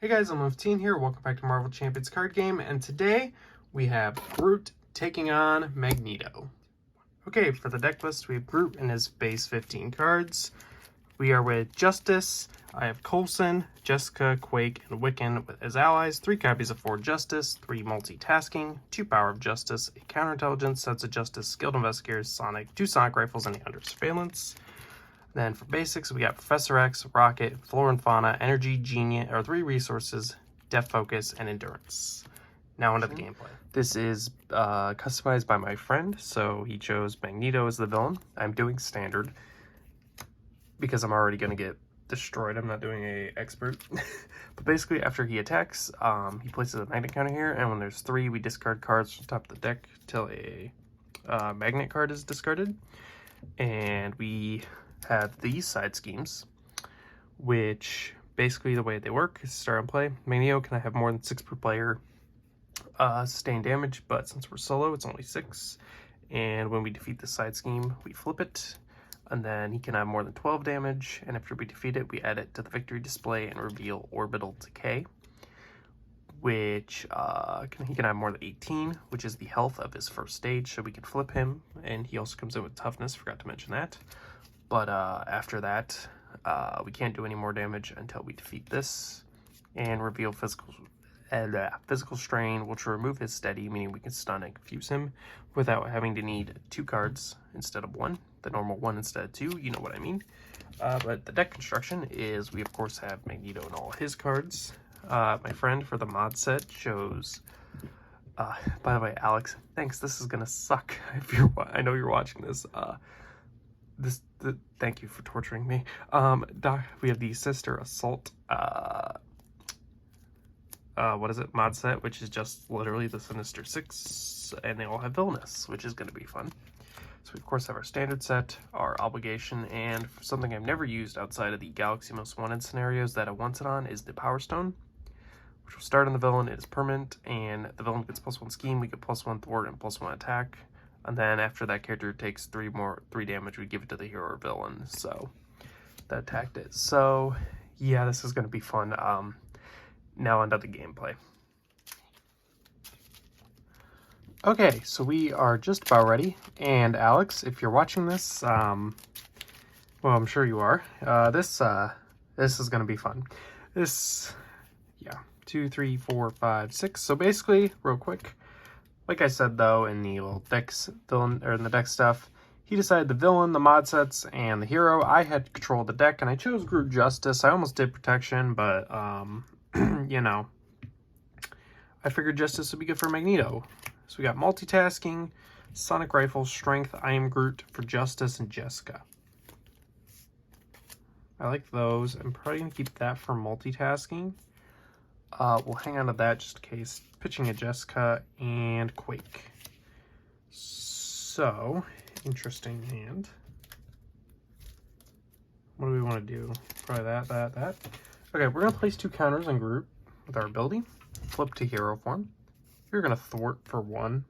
Hey guys, I'm 15 here. Welcome back to Marvel Champions card game, and today we have Groot taking on Magneto. Okay, for the deck list, we have Groot and his base 15 cards. We are with Justice. I have Coulson, Jessica, Quake, and Wiccan as allies. 3 copies of 4 Justice, 3 multitasking, 2 Power of Justice, a counterintelligence, Sense of Justice, Skilled Investigators, Sonic, 2 Sonic Rifles, and the Under Surveillance. Then for basics, we got Professor X, Rocket, Flora and Fauna, Energy, Genius, or 3 resources, Depth Focus, and Endurance. Now onto the gameplay. This is customized by my friend, so he chose Magneto as the villain. I'm doing standard because I'm already going to get destroyed. I'm not doing a expert. But basically, after he attacks, he places a magnet counter here, and when there's 3, we discard cards from the top of the deck till a magnet card is discarded. And we have these side schemes, which basically the way they work is start and play. Magneto can have more than 6 per player sustained damage, but since we're solo, it's only 6. And when we defeat the side scheme, we flip it, and then he can have more than 12 damage, and after we defeat it, we add it to the victory display and reveal Orbital Decay, which he can have more than 18, which is the health of his first stage, so we can flip him, and he also comes in with toughness, forgot to mention that. But after that, we can't do any more damage until we defeat this and reveal physical strain, which will remove his steady, meaning we can stun and confuse him without having to need 2 cards instead of 1, the normal 1 instead of 2, you know what I mean. But the deck construction is we of course have Magneto and all his cards. My friend for the mod set chose, by the way, Alex, thanks, this is gonna suck if I know you're watching this. Thank you for torturing me. We have the Sister Assault, what is it, mod set, which is just literally the Sinister Six, and they all have villainous, which is going to be fun. So we of course have our standard set, our obligation, and for something I've never used outside of the Galaxy Most Wanted scenarios that I want it on is the Power Stone, which will start on the villain. It is permanent, and the villain gets +1 scheme, we get +1 thwart and +1 attack. And then after that character takes 3 damage, we give it to the hero or villain. So that attacked it. So yeah, this is going to be fun. Now onto the gameplay. Okay, so we are just about ready. And Alex, if you're watching this, well, I'm sure you are. This is going to be fun. Yeah, 2, 3, 4, 5, 6. So basically, real quick. Like I said, though, in the little in the deck stuff, he decided the villain, the mod sets, and the hero. I had control of the deck, and I chose Groot Justice. I almost did Protection, but, you know, I figured Justice would be good for Magneto. So we got Multitasking, Sonic Rifle, Strength, I Am Groot for Justice, and Jessica. I like those. I'm probably going to keep that for Multitasking. We'll hang on to that just in case. Pitching a Jessica and Quake. So, interesting hand. What do we want to do? Probably that. Okay, we're going to place 2 counters on Groot with our ability. Flip to hero form. You're going to thwart for 1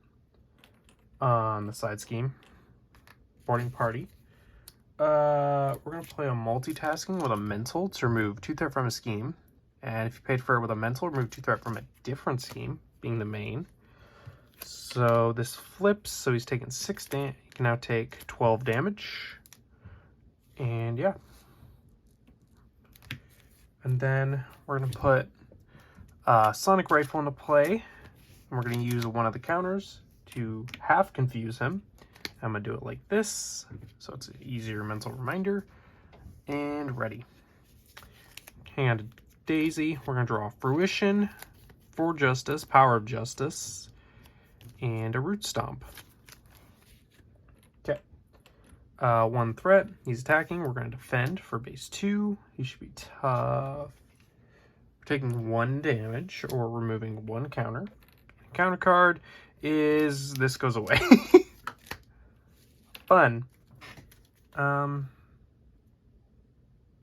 on the side scheme. Boarding party. We're going to play a multitasking with a mental to remove 2 threat from a scheme. And if you paid for it with a mental, remove 2 threat from a different scheme, being the main. So this flips, so he's taking 6 damage. He can now take 12 damage. And yeah. And then we're going to put Sonic Rifle into play. And we're going to use one of the counters to half confuse him. I'm going to do it like this, so it's an easier mental reminder. And ready. Hang on to Daisy. We're going to draw Fruition, for Justice, Power of Justice, and a Root Stomp. Okay. 1 threat. He's attacking. We're going to defend for base 2. He should be tough. We're taking 1 damage or removing 1 counter. Counter card is this goes away. Fun.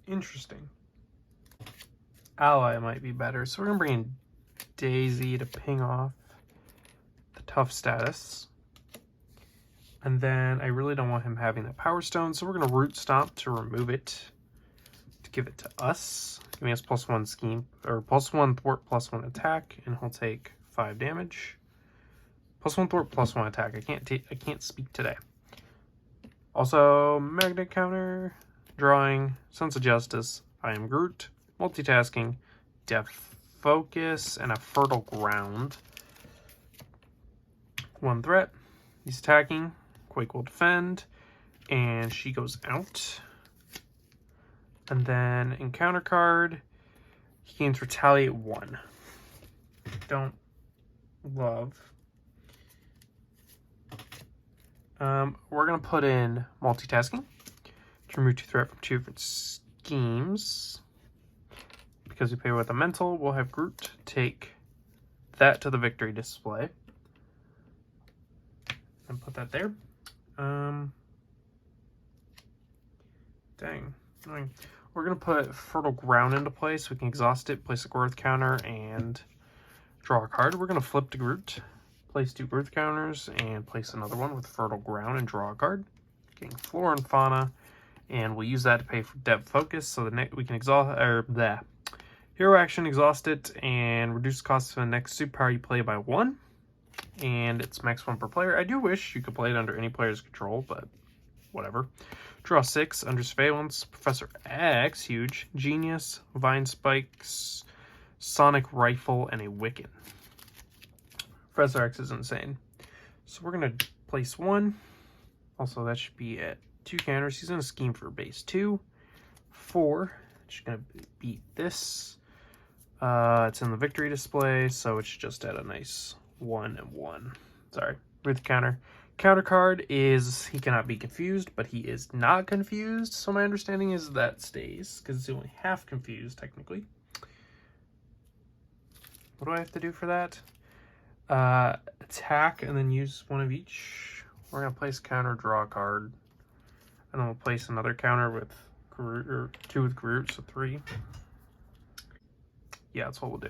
Interesting. Ally might be better, so we're gonna bring in Daisy to ping off the tough status. And then I really don't want him having that Power Stone, so we're gonna Root Stomp to remove it to give it to us, giving us +1 scheme, or +1 thwart, +1 attack, and he'll take 5 damage. +1 thwart, +1 attack. I can't speak today. Also, magnet counter, drawing, sense of justice. I am Groot, multitasking, depth focus, and a fertile ground. 1 threat. He's attacking. Quake will defend, and she goes out. And then encounter card, he gains retaliate 1. Don't love. We're gonna put in multitasking to remove 2 threat from 2 different schemes. Because we play with a mental, we'll have Groot take that to the victory display and put that there. Dang. Annoying. We're going to put Fertile Ground into play so we can exhaust it, place a growth counter, and draw a card. We're going to flip to Groot, place 2 growth counters, and place another one with Fertile Ground and draw a card. Getting Flora and Fauna, and we'll use that to pay for Depth Focus so that we can exhaust, or the hero action, exhaust it, and reduce the cost of the next superpower you play by 1. And it's max 1 per player. I do wish you could play it under any player's control, but whatever. Draw 6 under surveillance. Professor X, huge. Genius, Vine Spikes, Sonic Rifle, and a Wiccan. Professor X is insane. So we're going to place 1. Also, that should be at 2 counters. He's going to scheme for base 2. 4. Just going to beat this. It's in the victory display, so it's just at a nice 1 and 1. Sorry, with the counter. Counter card is he cannot be confused, but he is not confused. So my understanding is that stays because it's only half confused technically. What do I have to do for that? Attack and then use 1 of each. We're gonna place counter, draw a card, and then we'll place another counter with Groot, or 2 with Groot, so 3. Yeah, that's what we'll do.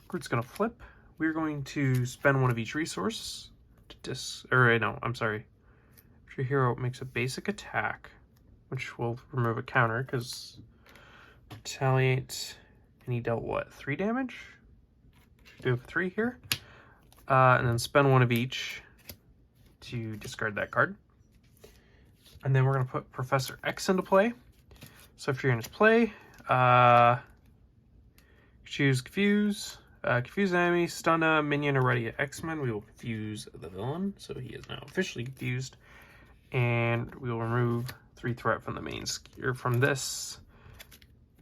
Groot's gonna flip. We're going to spend 1 of each resource to If your hero makes a basic attack, which will remove a counter because retaliate, and he dealt what, 3 damage? Should do it for 3 here. And then spend 1 of each to discard that card. And then we're gonna put Professor X into play. So if you're in his play, choose Confuse. Confuse enemy, stun a minion already at X-Men. We will confuse the villain, so he is now officially confused. And we will remove 3 threat from the main from this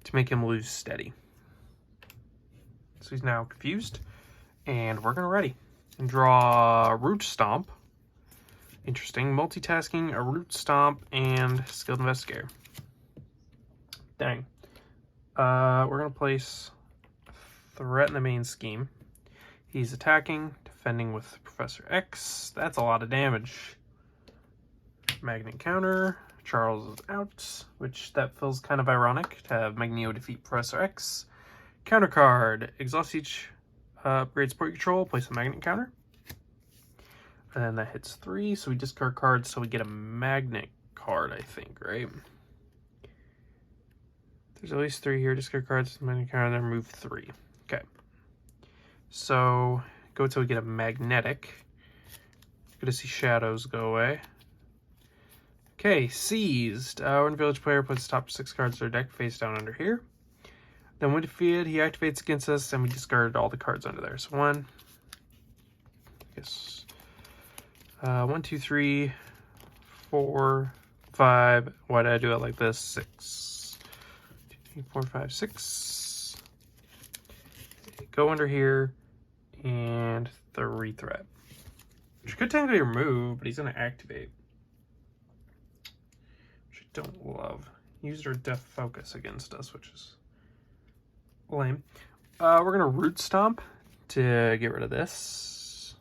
to make him lose steady. So he's now confused, and we're gonna ready and draw Root Stomp. Interesting, multitasking, a Root Stomp, and Skilled Investigator. Dang. We're gonna place threat in the main scheme. He's attacking, defending with Professor X. That's a lot of damage. Magnet counter. Charles is out, which that feels kind of ironic to have Magneto defeat Professor X. Counter card. Exhaust each upgrade support control. Place a magnet counter. And then that hits 3, so we discard cards so we get a magnet card, I think, right? There's at least 3 here. Discard cards, magnet counter, and then remove 3. Okay, so go until we get a magnetic. Good to see shadows go away. Okay, seized. When a village player puts top 6 cards of their deck face down under here. Then when defeated, he activates against us, and we discard all the cards under there. So 1, 2, 3, 4, 5. Why did I do it like this? 6. 2, 3, 4, 5, 6. Go under here, and 3 threat. Which could technically remove, but he's going to activate. Which I don't love. Used our Death Focus against us, which is lame. We're going to Root Stomp to get rid of this.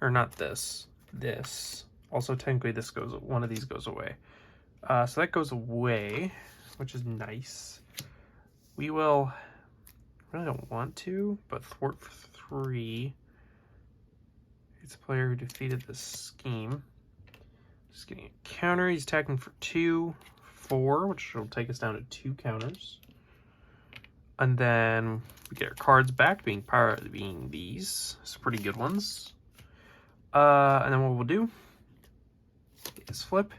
Or not this. This. Also, technically, this goes. One of these goes away. So that goes away, which is nice. We will... I really don't want to, but thwart for 3. It's a player who defeated this scheme. Just getting a counter. He's attacking for 2, 4, which will take us down to 2 counters. And then we get our cards back, being these. Some pretty good ones. And then what we'll do is flip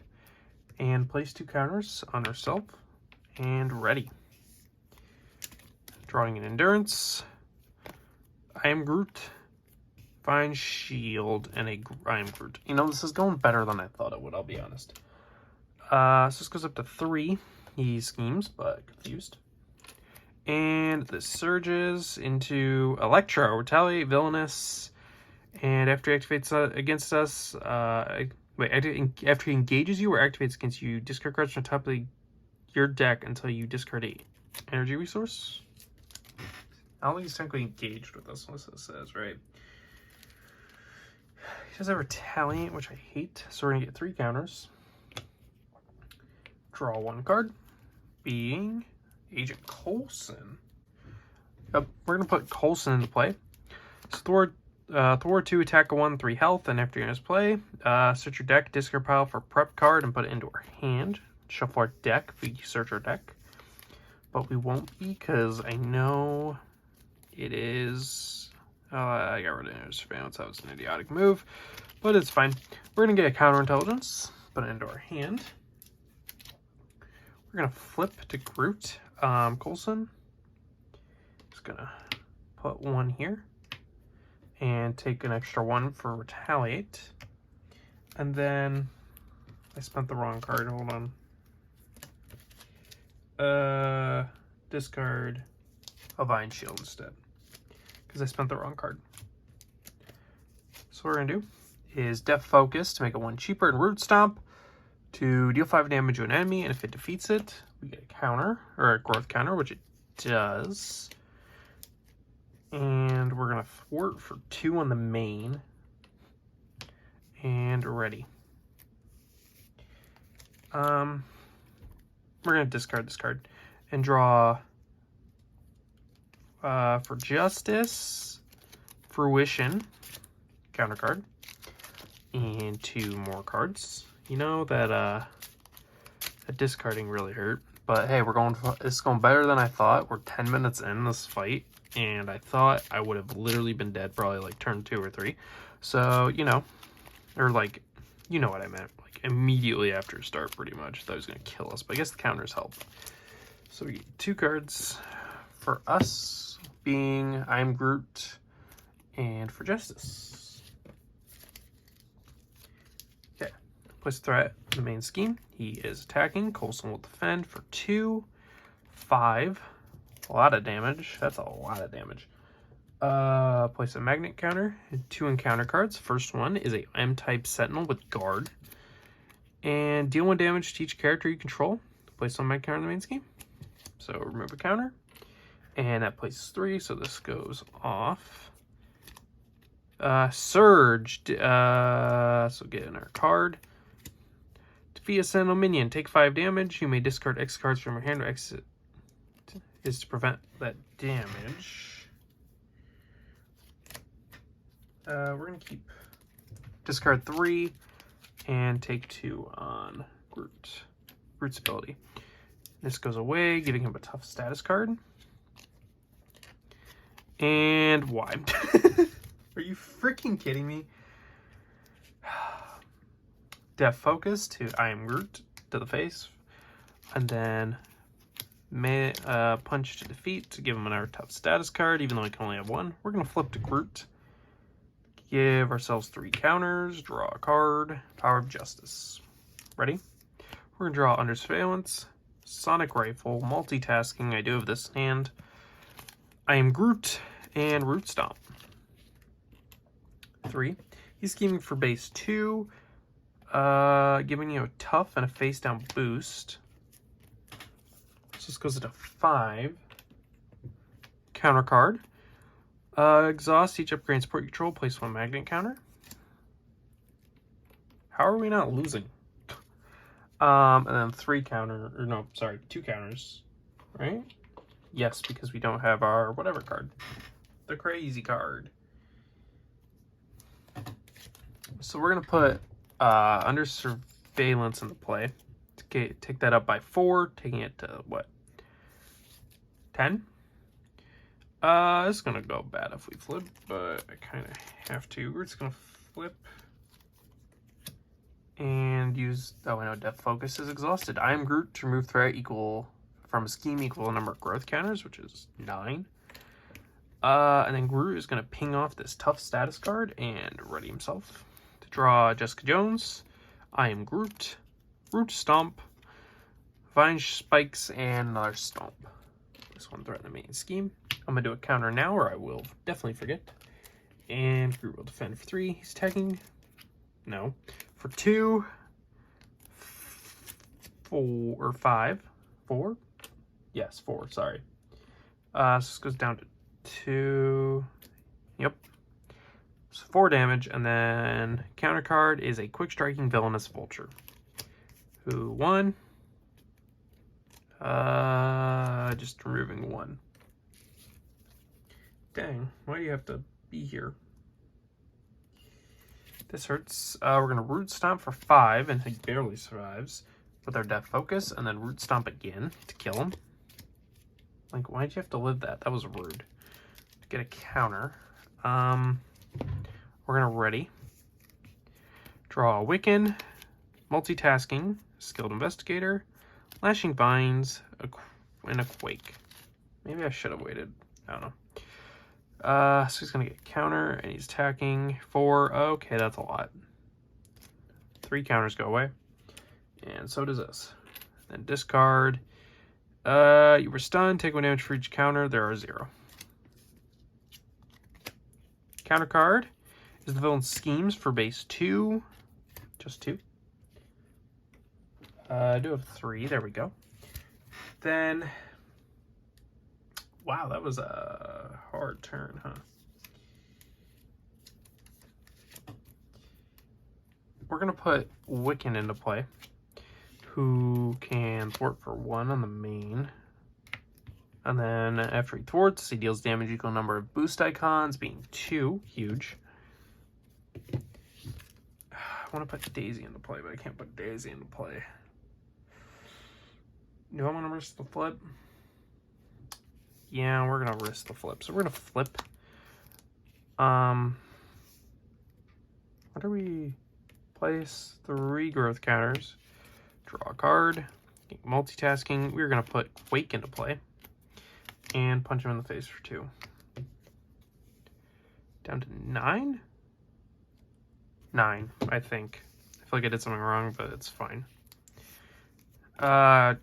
and place 2 counters on ourselves. And ready. Drawing an Endurance. I am Groot. Fine Shield and I am Groot. You know, this is going better than I thought it would, I'll be honest. So this goes up to 3. He schemes, but confused. And this surges into Electro, Retaliate, Villainous. And after he activates against us, after he engages you or activates against you, discard cards from the top of your deck until you discard a energy resource. I don't think he's technically engaged with us, unless it says, right? He does have Retaliate, which I hate. So we're going to get 3 counters. Draw 1 card, being Agent Coulson. Yep, we're going to put Coulson into play. So Thor 2, attack a 1, 3 health, and after you use play, search your deck, discard pile for prep card, and put it into our hand. Shuffle our deck if we search our deck. But we won't be, because I know it is... I got rid of surveillance. That was an idiotic move, but it's fine. We're going to get a counterintelligence, put it into our hand. We're going to flip to Groot. Coulson. Just going to put 1 here and take an extra 1 for Retaliate. And then I spent the wrong card. Hold on. Discard a Vine Shield instead, because I spent the wrong card. So what we're going to do is Def Focus to make it 1 cheaper, and Root Stomp to deal 5 damage to an enemy, and if it defeats it, we get a counter, or a growth counter, which it does. And we're going to thwart for 2 on the main. And ready. We're going to discard this card and draw for Justice, Fruition, counter card, and 2 more cards. You know that discarding really hurt, but hey, it's going better than I thought. We're 10 minutes in this fight, and I thought I would have literally been dead probably like turn 2 or 3. So, you know, or like, you know what I meant, like immediately after start pretty much. I thought it was going to kill us, but I guess the counters help. So we get 2 cards for us, being I'm Groot, and for Justice. Okay, place threat in the main scheme. He is attacking. Coulson will defend for 2, 5. A lot of damage. That's a lot of damage. Place a magnet counter, 2 encounter cards. First one is a M-type Sentinel with guard. And deal 1 damage to each character you control. Place one magnet counter in the main scheme. So remove a counter. And that places 3, so this goes off. Surge. So get in our card. Defeat a Sentinel minion. Take 5 damage. You may discard X cards from your hand or exit. Is to prevent that damage. We're going to keep discard 3 and take 2 on Groot. Groot's ability. This goes away, giving him a tough status card. And why? Are you freaking kidding me? Def Focus to I am Groot to the face. And then Punch to defeat to give him another tough status card, even though I can only have 1. We're going to flip to Groot. Give ourselves 3 counters, draw a card, Power of Justice. Ready? We're going to draw Under Surveillance, Sonic Rifle, multitasking. I do have this in hand. I am Groot, and Root Stomp. 3. He's scheming for base 2, giving you a tough and a face down boost. So this goes into 5. Counter card. Exhaust each upgrade and support you control. Place 1 magnet counter. How are we not losing? And then 2 counters, right? Yes, because we don't have our whatever card. The crazy card. So we're going to put Under Surveillance into play. Take that up by 4, taking it to, what, 10? It's gonna go bad if we flip, but I kind of have to. We're just gonna flip and use. Oh, I know. Depth focus is exhausted. I am Groot to remove threat equal from a scheme equal number of growth counters, which is 9. And then Groot is gonna ping off this tough status card and ready himself to draw Jessica Jones. I am Groot. Root Stomp, Vine Spikes, and another Stomp. This one threaten the main scheme. I'm going to do a counter now, or I will definitely forget. And Groot will defend for 3. He's tagging. No. For 2. 4 or 5. 4? Yes, 4. Sorry. So this goes down to 2. Yep. So 4 damage, and then counter card is a quick striking villainous vulture. Who won? Just removing 1. Dang, why do you have to be here? This hurts. We're gonna Root Stomp for 5, and he barely survives with our Death Focus, and then Root Stomp again to kill him. Like, why'd you have to live that? That was rude. To get a counter. We're gonna ready. Draw a Wiccan, multitasking, skilled investigator, lashing vines, and a quake. Maybe I should have waited. I don't know. So he's gonna get a counter, and he's attacking 4. Okay, that's a lot. 3 counters go away, and so does this. Then discard. You were stunned. Take 1 damage for each counter. There are 0. Counter card is the villain's schemes for base 2. Just 2. I do have 3. There we go. Then, wow, that was a hard turn, huh? We're going to put Wiccan into play, who can thwart for 1 on the main. And then after he thwarts, he deals damage equal number of boost icons, being 2. Huge. I want to put Daisy into play, but I can't put Daisy into play. Do I want to risk the flip? Yeah, we're going to risk the flip. So we're going to flip. What do we place? 3 growth counters. Draw a card. Multitasking. We're going to put Quake into play. And punch him in the face for 2. Down to 9? 9, I think. I feel like I did something wrong, but it's fine.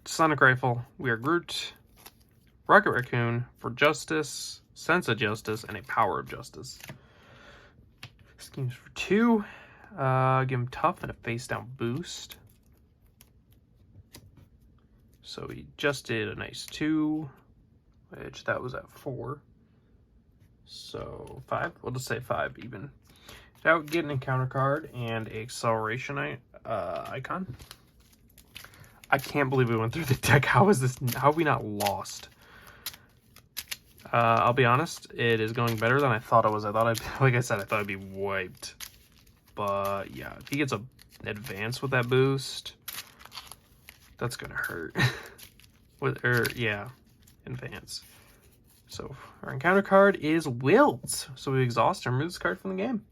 Sonic Rifle, we are Groot, Rocket Raccoon for Justice, Sense of Justice, and a Power of Justice. Schemes for 2. Give him Tough and a face down boost. So he just did a nice 2, which that was at 4. So 5, we'll just say 5 even. Without getting a counter card and a acceleration icon. I can't believe we went through the deck. How have we not lost? I'll be honest, it is going better than I thought it was. Like I said, I thought I'd be wiped. But yeah, if he gets an advance with that boost, that's gonna hurt. Yeah, advance. So our encounter card is Wilt. So we exhaust and remove this card from the game.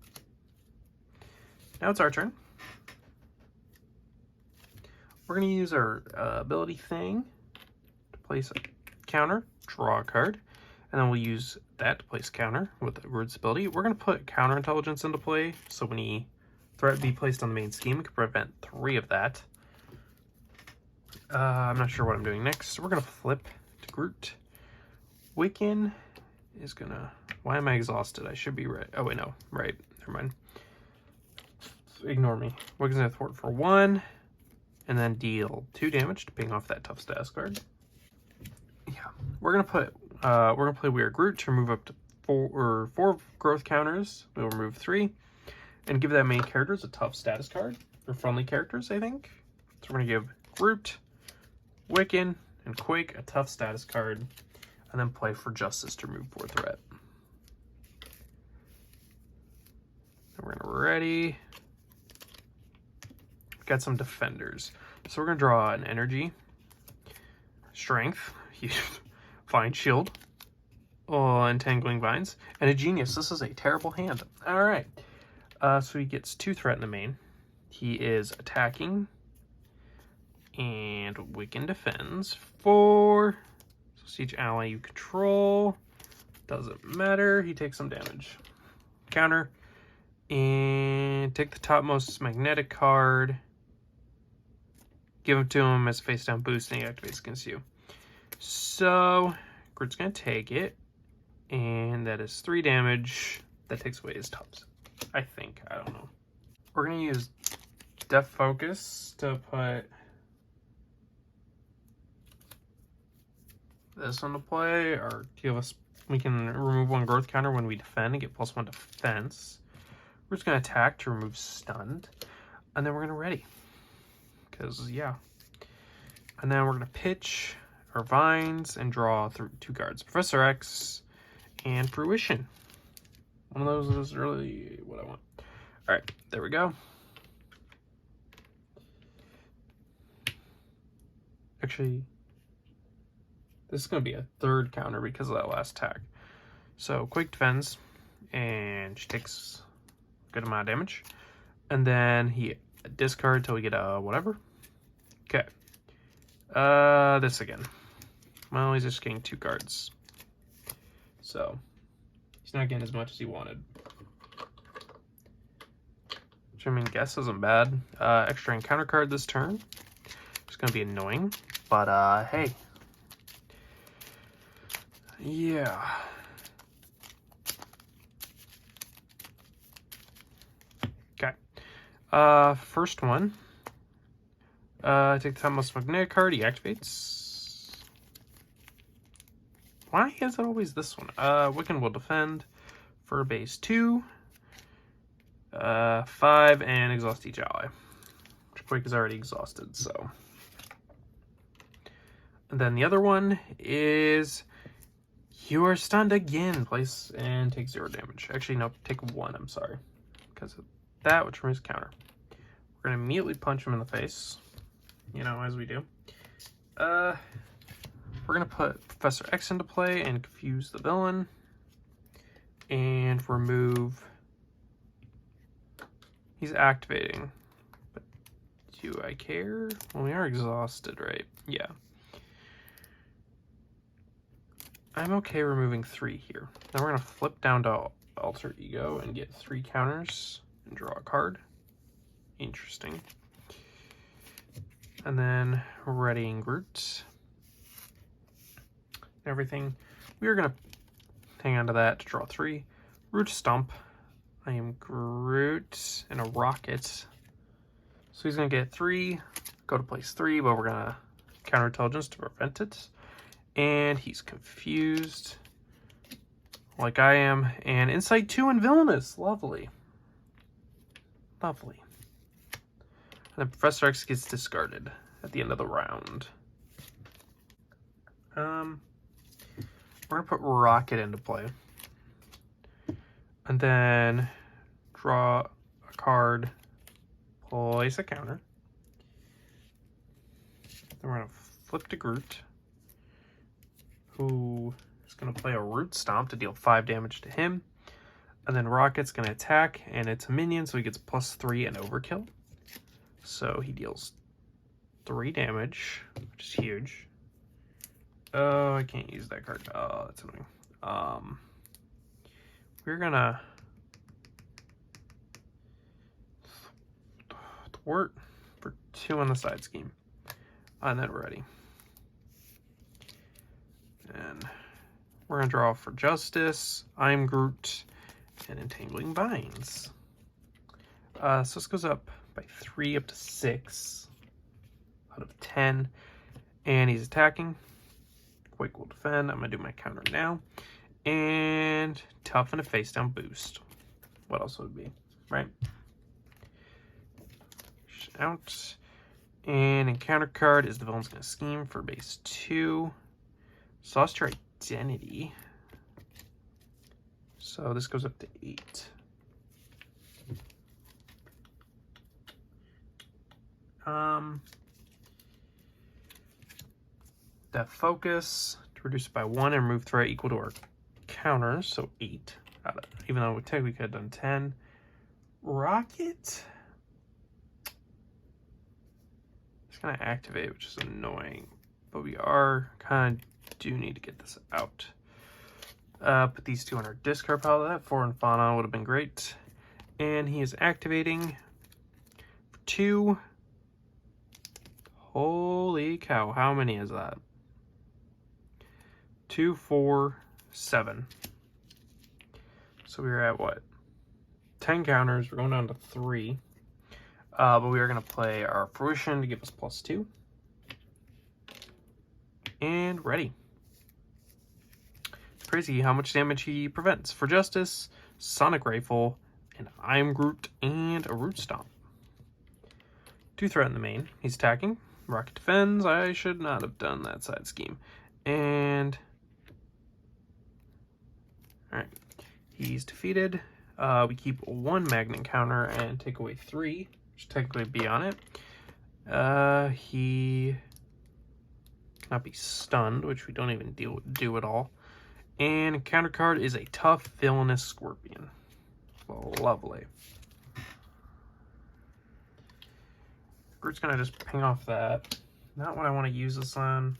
Now it's our turn. We're going to use our ability thing to place a counter, draw a card, and then we'll use that to place a counter with the Groot's ability. We're going to put counter intelligence into play, so when he threat be placed on the main scheme, we can prevent 3 of that. I'm not sure what I'm doing next. So we're going to flip to Groot. Wiccan is going to... Why am I exhausted? I should be right. Oh, wait, no. Right. Never mind. Ignore me. Wiccan's going to thwart for 1. And then deal 2 damage to ping off that tough status card. Yeah, we're gonna play We Are Groot to remove up to 4 growth counters. We'll remove 3, and give that main characters a tough status card, or friendly characters, I think. So we're gonna give Groot, Wiccan, and Quake a tough status card, and then play for Justice to remove 4 threat. And we're gonna ready. Got some defenders. So we're going to draw an energy, strength, fine shield, Oh, Entangling Vines. And a Genius. This is a terrible hand. Alright. So he gets 2 threat in the main. He is attacking. And Wiccan defends. 4. So siege ally you control. Doesn't matter. He takes some damage. Counter. And take the topmost magnetic card. Give him to him as a face down boost and he activates against you. So Groot's gonna take it. And that is 3 damage. That takes away his tops. I think. I don't know. We're gonna use Depth Focus to put this on the play, or give us, we can remove 1 growth counter when we defend and get +1 defense. We're just gonna attack to remove stunned, and then we're gonna ready, because yeah. And then we're gonna pitch our vines and draw through 2 cards: Professor X and Fruition. One of those is really what I want. All right, there we go. Actually, this is going to be a 3rd counter because of that last attack. So Quake defends, and she takes a good amount of damage. And then he discard till we get a whatever. Okay. This again. Well, he's just getting 2 cards. So he's not getting as much as he wanted. Which, I mean, guess isn't bad. Extra encounter card this turn. It's going to be annoying. But, hey. Yeah. Okay. First one. Take the topmost magnetic card. He activates. Why is it always this one? Wiccan will defend for base 2. 5 and exhaust each ally. Which Quake is already exhausted, so. And then the other one is you are stunned again. Place and take 0 damage. Actually, no, take 1, I'm sorry. Because of that, which removes counter. We're going to immediately punch him in the face. You know, as we do. We're going to put Professor X into play and confuse the villain. And remove... He's activating. But do I care? Well, we are exhausted, right? Yeah. I'm okay removing 3 here. Now we're going to flip down to Alter Ego and get 3 counters and draw a card. Interesting. And then readying Groot. Everything. We are going to hang on to that to draw 3. Root Stomp. I am Groot and a rocket. So he's going to get 3, go to place 3, but we're going to counterintelligence to prevent it. And he's confused, like I am. And Insight 2 and Villainous. Lovely. Lovely. And then Professor X gets discarded at the end of the round. We're going to put Rocket into play. And then draw a card, place a counter. Then we're going to flip to Groot, who is going to play a Root Stomp to deal 5 damage to him. And then Rocket's going to attack, and it's a minion, so he gets +3 and overkill. So he deals 3 damage, which is huge. Oh, I can't use that card. Oh, that's annoying. We're going to thwart for 2 on the side scheme. And then we're ready. And we're going to draw for Justice, I'm Groot, and Entangling Vines. So this goes up by 3 up to 6 out of 10. And he's attacking. Quake will defend. I'm going to do my counter now. And Tough and a face down boost. What else would it be, right? Out. And encounter card is the villain's going to scheme for base 2. So lost your identity. So this goes up to 8. That focus to reduce it by 1 and remove threat equal to our counters, so 8. Even though we technically could have done 10. Rocket. It's going to activate, which is annoying. But we do need to get this out. Put these 2 on our discard pile. That 4 and Fauna would have been great. And he is activating for 2. Holy cow, how many is that? 2, 4, 7. So we are at what? 10 counters. We're going down to 3. But we are going to play our Fruition to give us +2. And ready. Crazy how much damage he prevents. For Justice, Sonic Rifle, and I Am Groot, and a Root Stomp. 2 threat in the main. He's attacking. Rocket defends. I should not have done that side scheme. And alright. He's defeated. We keep 1 Magnet counter and take away 3, which should technically be on it. He cannot be stunned, which we don't even do at all. And counter card is a tough villainous Scorpion. Well, lovely. Groot's gonna just ping off that. Not what I want to use this on.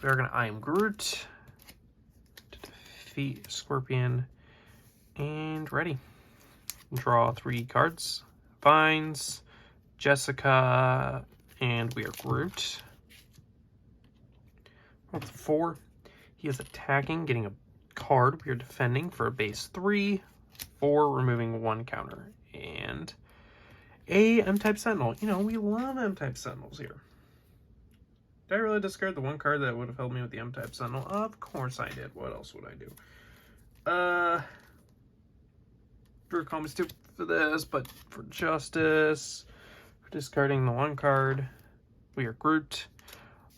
We are gonna I Am Groot to defeat Scorpion. And ready. Draw 3 cards. Vines, Jessica, and we are Groot. With 4. He is attacking, getting a card. We are defending for a base 3, 4, removing 1 counter. And a M-type Sentinel. You know, we love M-type Sentinels here. Did I really discard the 1 card that would have helped me with the M-type Sentinel? Of course I did. What else would I do? Drew call me stupid for this, but for Justice, for discarding the 1 card, we are Groot.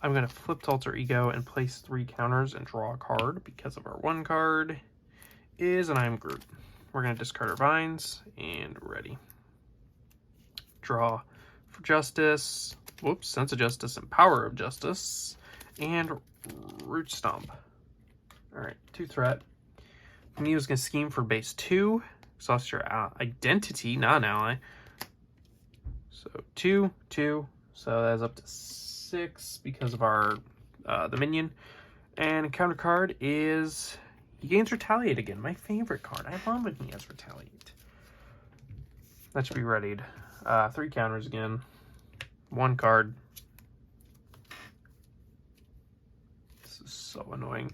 I'm going to flip to Alter Ego and place 3 counters and draw a card because of our 1 card is an I Am Groot. We're going to discard our Vines and ready. Draw for Justice. Whoops, Sense of Justice and Power of Justice. And Root Stomp. Alright, 2 threat. Magneto's going to scheme for base 2. Exhaust your identity, not an ally. So 2, 2. So that's up to 6 because of our the minion. And counter card is he gains Retaliate again. My favorite card. I love when he has Retaliate. That should be readied. 3 counters again. 1 card. This is so annoying.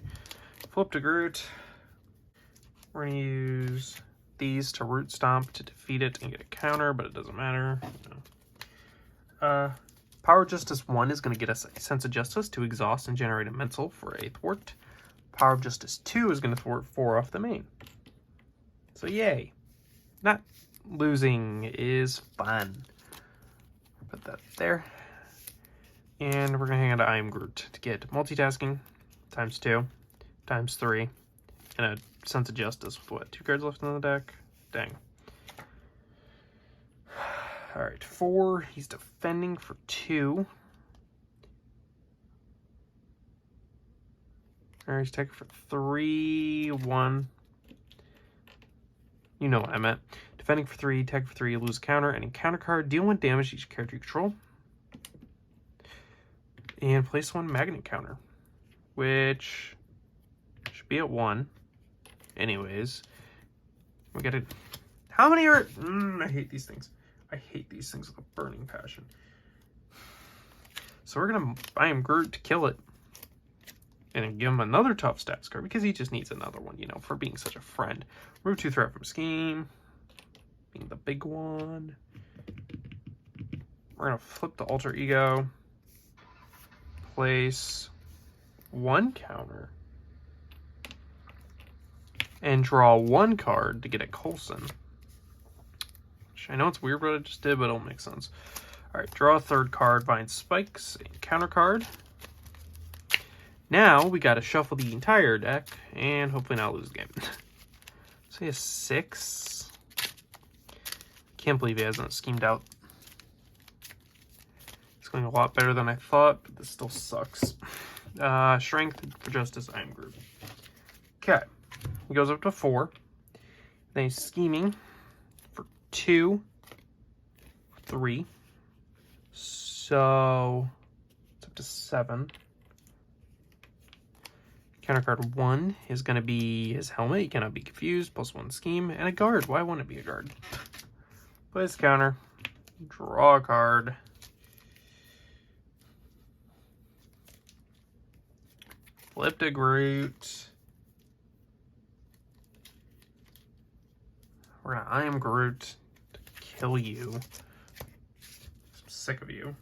Flip to Groot. We're gonna use these to Root Stomp to defeat it and get a counter, but it doesn't matter. Power Justice 1 is going to get us a Sense of Justice to exhaust and generate a mental for a thwart. Power of Justice 2 is going to thwart 4 off the main. So yay. Not losing is fun. Put that there. And we're going to hang on to I Am Groot to get multitasking times 2, times 3, and a Sense of Justice with what, 2 cards left in the deck? Dang. Alright, 4. He's defending for 2. Alright, he's taking for 3, 1. You know what I meant. Defending for 3, tag for 3, lose counter, and counter card, deal 1 damage to each character you control. And place 1 magnet counter, which should be at 1. Anyways, we got it. How many are? I hate these things. I hate these things with a burning passion. So we're gonna I Am Groot to kill it, and then give him another tough stats card because he just needs another one, you know, for being such a friend. Remove 2 threat from scheme, being the big one. We're gonna flip the Alter Ego, place 1 counter. And draw 1 card to get a Coulson. Which I know it's weird what I just did, but it'll make sense. Alright, draw a 3rd card, Vine Spikes, and counter card. Now we gotta shuffle the entire deck and hopefully not lose the game. So he has 6. Can't believe he hasn't schemed out. It's going a lot better than I thought, but this still sucks. Strength for Justice, I Am Groot. Okay, he goes up to 4. Then he's scheming for 2, 3. So it's up to 7. Counter card 1 is going to be his helmet. He cannot be confused. +1 scheme. And a guard. Why wouldn't it be a guard? Play his counter. Draw a card. Flip to Groot. We're going to I am Groot to kill you. I'm sick of you.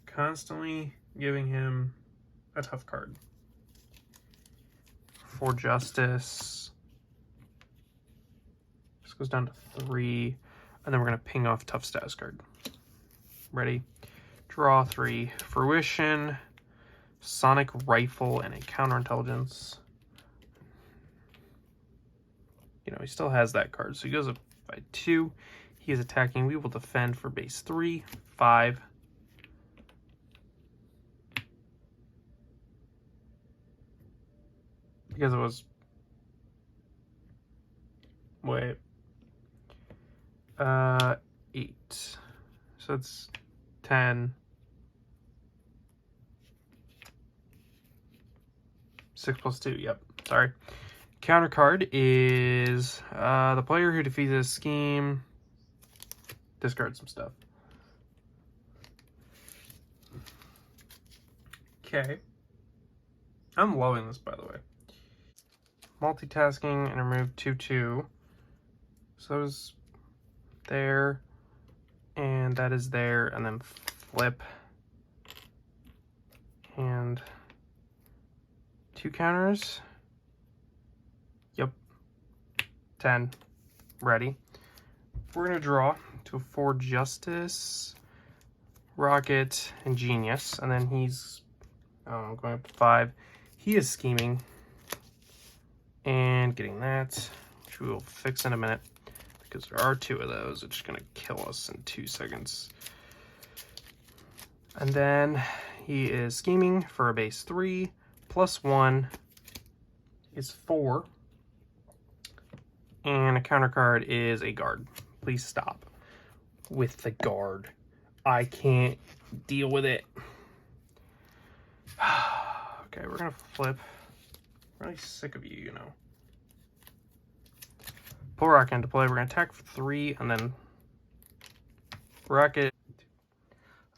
Constantly giving him a tough card. For justice. This goes down to 3. And then we're going to ping off tough status card. Ready? Draw 3. Fruition. Sonic rifle and a counterintelligence. You know, he still has that card. So he goes up by 2. He is attacking. We will defend for base 3, 5. Because it was, wait, 8, so it's 10, 6 plus 2, yep, sorry. Counter card is the player who defeats this scheme discards some stuff. Okay, I'm loving this, by the way. Multitasking and remove 2/2. So that was there, and that is there, and then flip, and 2 counters. Yep, 10. Ready. We're gonna draw to a 4 justice, rocket, and genius, and then he's going up to 5. He is scheming. And getting that, which we will fix in a minute, because there are 2 of those, which is going to kill us in 2 seconds. And then he is scheming for a base 3, +1 is 4, and a counter card is a guard. Please stop with the guard. I can't deal with it. Okay, we're going to flip. I'm really sick of you, you know. Pull rocket into play. We're going to attack for 3 and then rocket.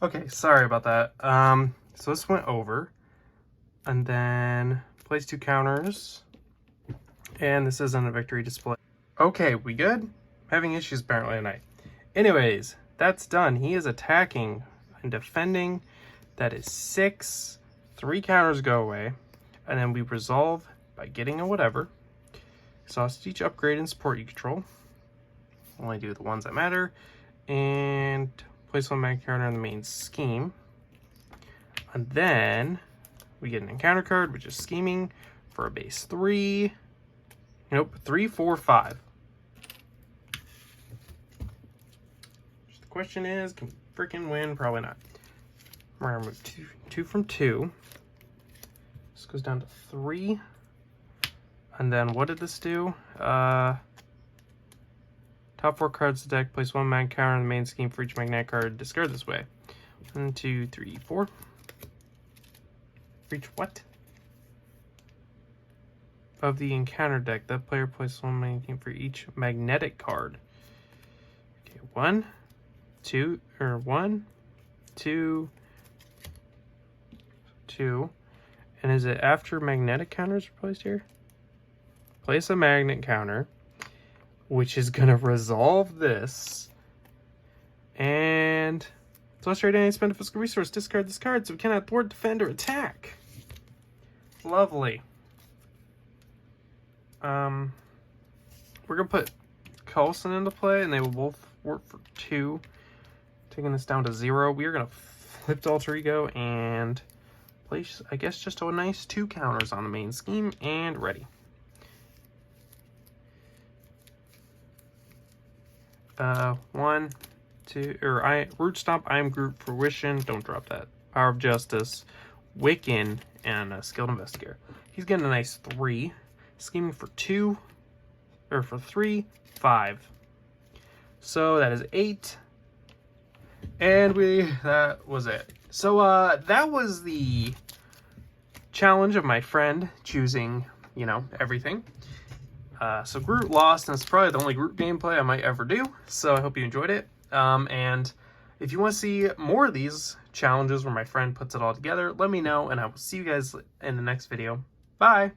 Okay, sorry about that. So this went over. And then plays 2 counters. And this isn't a victory display. Okay, we good? Having issues apparently tonight. Anyways, that's done. He is attacking and defending. That is 6. 3 counters go away. And then we resolve by getting a whatever. Exhaust each upgrade and support you control. Only do the ones that matter. And place 1 mag counter in the main scheme. And then we get an encounter card, which is scheming for a base 3. Nope, 3, 4, 5. The question is, can we freaking win? Probably not. We're gonna remove 2 from 2. This goes down to 3. And then what did this do? Top 4 cards of the deck. Place 1 mag counter in the main scheme for each magnetic card. Discard this way. 1, 2, 3, 4. For each what? Of the encounter deck. That player places 1 magnetic for each magnetic card. Okay, 1, 2, 2. And is it after magnetic counters are placed here? Place a magnet counter, which is going to resolve this. And plus right now, spend a physical resource, discard this card, so we cannot thwart, defend, or attack. Lovely. We're going to put Coulson into play, and they will both work for 2. Taking this down to 0. We are going to flip to Alter Ego and place, I guess, just a nice 2 counters on the main scheme, and ready. One, 2, or Root Stomp, I am Groot, Fruition, don't drop that. Power of Justice, Wiccan, and Skilled Investigator. He's getting a nice 3. scheming for 2, or for 3, 5. So that is 8. And that was it. So that was the challenge of my friend choosing, you know, everything. So Groot lost, and it's probably the only Groot gameplay I might ever do. So I hope you enjoyed it. And if you want to see more of these challenges where my friend puts it all together, let me know, and I will see you guys in the next video. Bye!